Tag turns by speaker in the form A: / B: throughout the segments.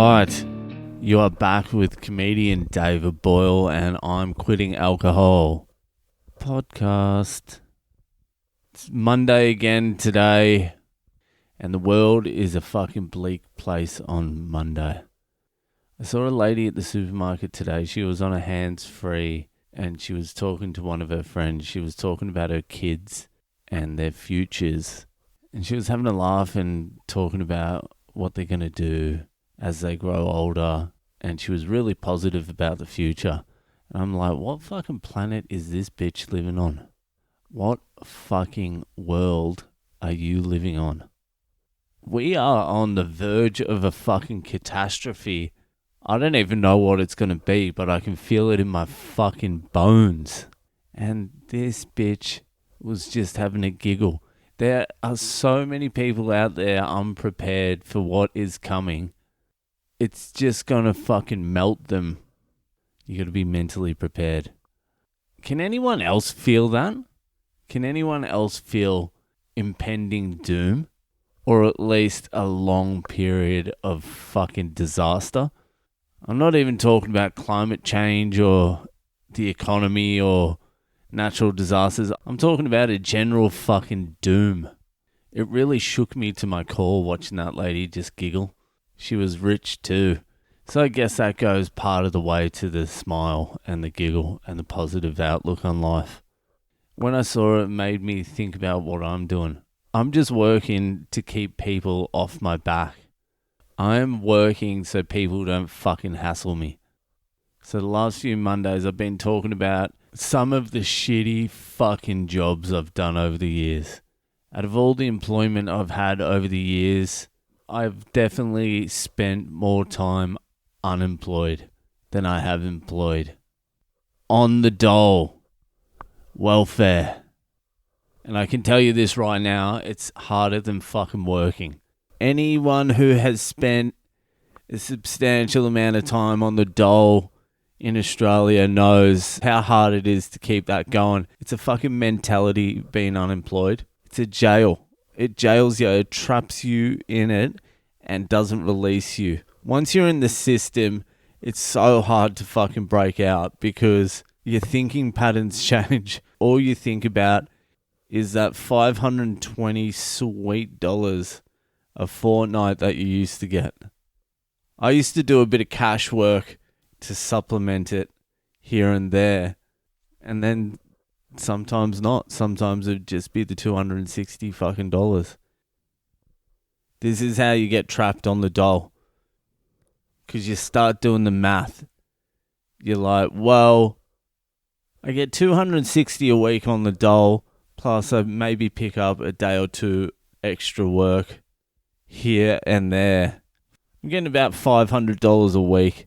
A: right, you are back with comedian David Boyle and I'm Quitting Alcohol podcast. It's Monday again today and the world is a fucking bleak place on Monday. I saw a lady at the supermarket today. She was on a hands-free and she was talking to one of her friends. She was talking about her kids and their futures. And she was having a laugh and talking about what they're going to do as they grow older. And she was really positive about the future. And I'm like, what fucking planet is this bitch living on? What fucking world are you living on? We are on the verge of a fucking catastrophe. I don't even know what it's going to be, but I can feel it in my fucking bones. And this bitch was just having a giggle. There are so many people out there unprepared for what is coming. It's just going to fucking melt them. You got to be mentally prepared. Can anyone else feel that? Can anyone else feel impending doom? Or at least a long period of fucking disaster? I'm not even talking about climate change or the economy or natural disasters. I'm talking about a general fucking doom. It really shook me to my core watching that lady just giggle. She was rich too. So I guess that goes part of the way to the smile and the giggle and the positive outlook on life. When I saw it, it made me think about what I'm doing. I'm just working to keep people off my back. I'm working so people don't fucking hassle me. So the last few Mondays I've been talking about some of the shitty fucking jobs I've done over the years. Out of all the employment I've had over the years, I've definitely spent more time unemployed than I have employed. On the dole. Welfare. And I can tell you this right now, it's harder than fucking working. Anyone who has spent a substantial amount of time on the dole in Australia knows how hard it is to keep that going. It's a fucking mentality being unemployed. It's a jail. It jails you, it traps you in it and doesn't release you. Once you're in the system, it's so hard to fucking break out because your thinking patterns change. All you think about is that $520 sweet dollars a fortnight that you used to get. I used to do a bit of cash work to supplement it here and there. And then sometimes not. Sometimes it'd just be the $260 fucking dollars. This is how you get trapped on the dole. Because you start doing the math. You're like, well, I get $260 a week on the dole. Plus I maybe pick up a day or two extra work here and there. I'm getting about $500 a week.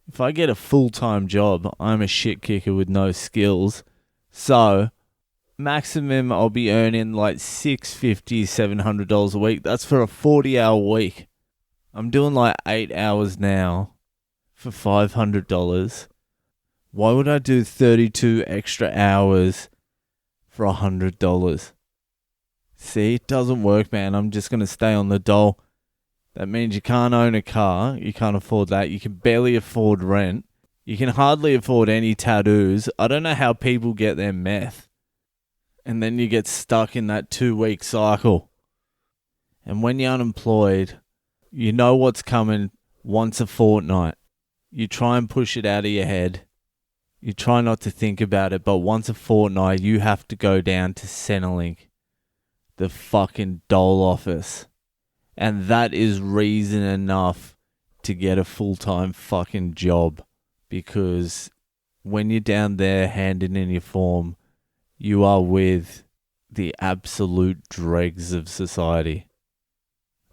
A: If I get a full-time job, I'm a shit kicker with no skills. So, maximum I'll be earning like $650, $700 a week. That's for a 40-hour week. I'm doing like 8 hours now for $500. Why would I do 32 extra hours for $100? See, it doesn't work, man. I'm just going to stay on the dole. That means you can't own a car. You can't afford that. You can barely afford rent. You can hardly afford any tattoos. I don't know how people get their meth. And then you get stuck in that 2-week cycle. And when you're unemployed, you know what's coming once a fortnight. You try and push it out of your head. You try not to think about it, but once a fortnight, you have to go down to Centrelink, the fucking dole office. And that is reason enough to get a full-time fucking job. Because when you're down there handing in your form, you are with the absolute dregs of society.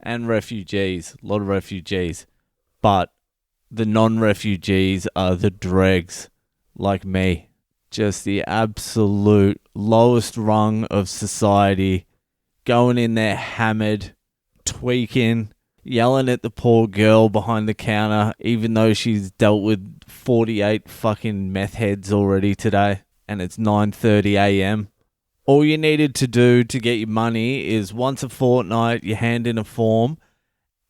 A: And refugees, a lot of refugees. But the non-refugees are the dregs. Like me, just the absolute lowest rung of society, going in there hammered, tweaking, yelling at the poor girl behind the counter, even though she's dealt with 48 fucking meth heads already today, and it's 9:30 a.m. All you needed to do to get your money is once a fortnight, you hand in a form,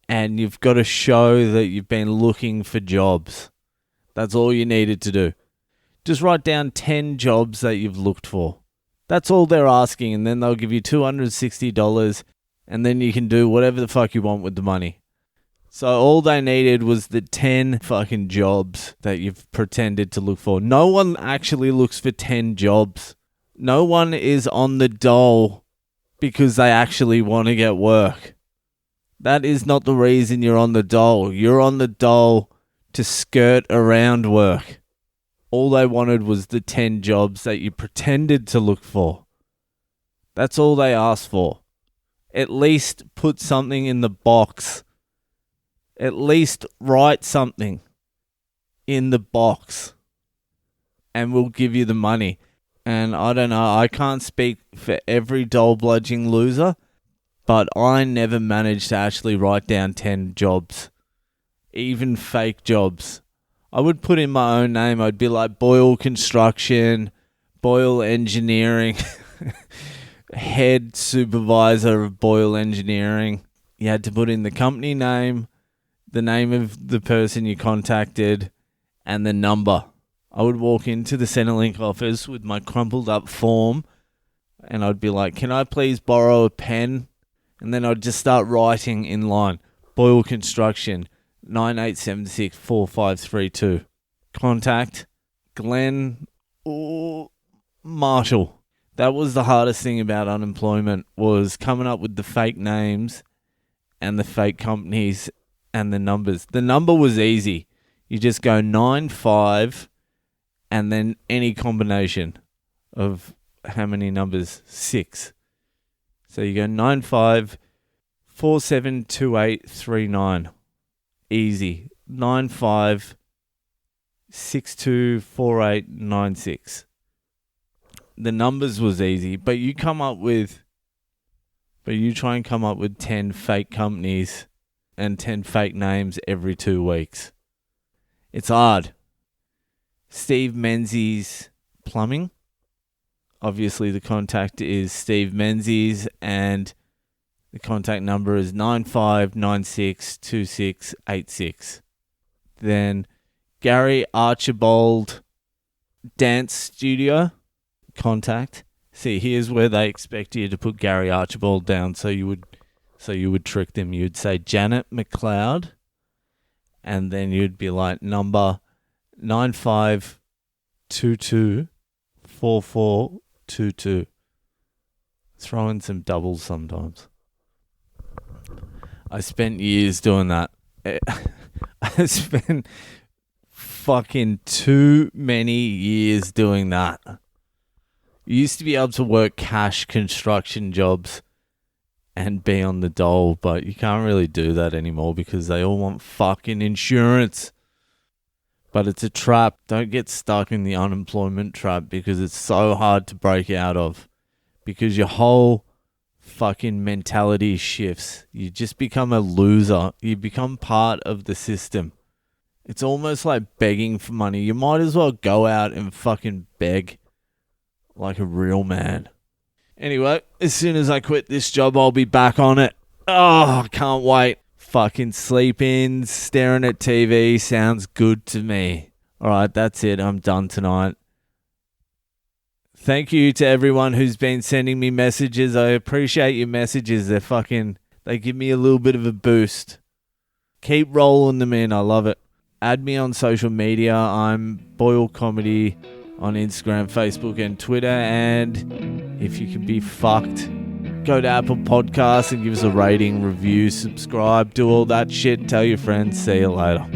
A: and you've got to show that you've been looking for jobs. That's all you needed to do. Just write down 10 jobs that you've looked for. That's all they're asking, and then they'll give you $260, and then you can do whatever the fuck you want with the money. So all they needed was the 10 fucking jobs that you've pretended to look for. No one actually looks for 10 jobs. No one is on the dole because they actually want to get work. That is not the reason you're on the dole. You're on the dole to skirt around work. All they wanted was the 10 jobs that you pretended to look for. That's all they asked for. At least put something in the box. At least write something in the box. And we'll give you the money. And I don't know, I can't speak for every dole bludging loser, but I never managed to actually write down 10 jobs. Even fake jobs. I would put in my own name. I'd be like Boyle Construction, Boyle Engineering, head supervisor of Boyle Engineering. You had to put in the company name, the name of the person you contacted, and the number. I would walk into the Centrelink office with my crumpled up form, and I'd be like, can I please borrow a pen? And then I'd just start writing in line. Boyle Construction, 98764532. Contact Glenn or Marshall. That was the hardest thing about unemployment, was coming up with the fake names and the fake companies and the numbers. The number was easy. You just go 95 and then any combination of how many numbers? 6. So you go 95472839. Easy. 95624896. The numbers was easy, but you try and come up with 10 fake companies and 10 fake names every 2 weeks. It's hard. Steve Menzies Plumbing. Obviously the contact is Steve Menzies, and the contact number is 95962686. Then Gary Archibald Dance Studio. Contact. See, here's where they expect you to put Gary Archibald down, so you would trick them. You'd say Janet McLeod, and then you'd be like number 95224422. Throw in some doubles sometimes. I spent years doing that. I spent fucking too many years doing that. You used to be able to work cash construction jobs and be on the dole, but you can't really do that anymore because they all want fucking insurance. But it's a trap. Don't get stuck in the unemployment trap because it's so hard to break out of, because your whole fucking mentality shifts. You just become a loser. You become part of the system. It's almost like begging for money. You might as well go out and fucking beg like a real man. Anyway, as soon as I quit this job, I'll be back on it. Oh, I can't wait. Fucking sleep-ins, staring at TV sounds good to me. Alright, that's it. I'm done tonight. Thank you to everyone who's been sending me messages. I appreciate your messages. They give me a little bit of a boost. Keep rolling them in. I love it. Add me on social media. I'm Boyle Comedy on Instagram, Facebook, and Twitter. And if you can be fucked, go to Apple Podcasts and give us a rating, review, subscribe, do all that shit. Tell your friends. See you later.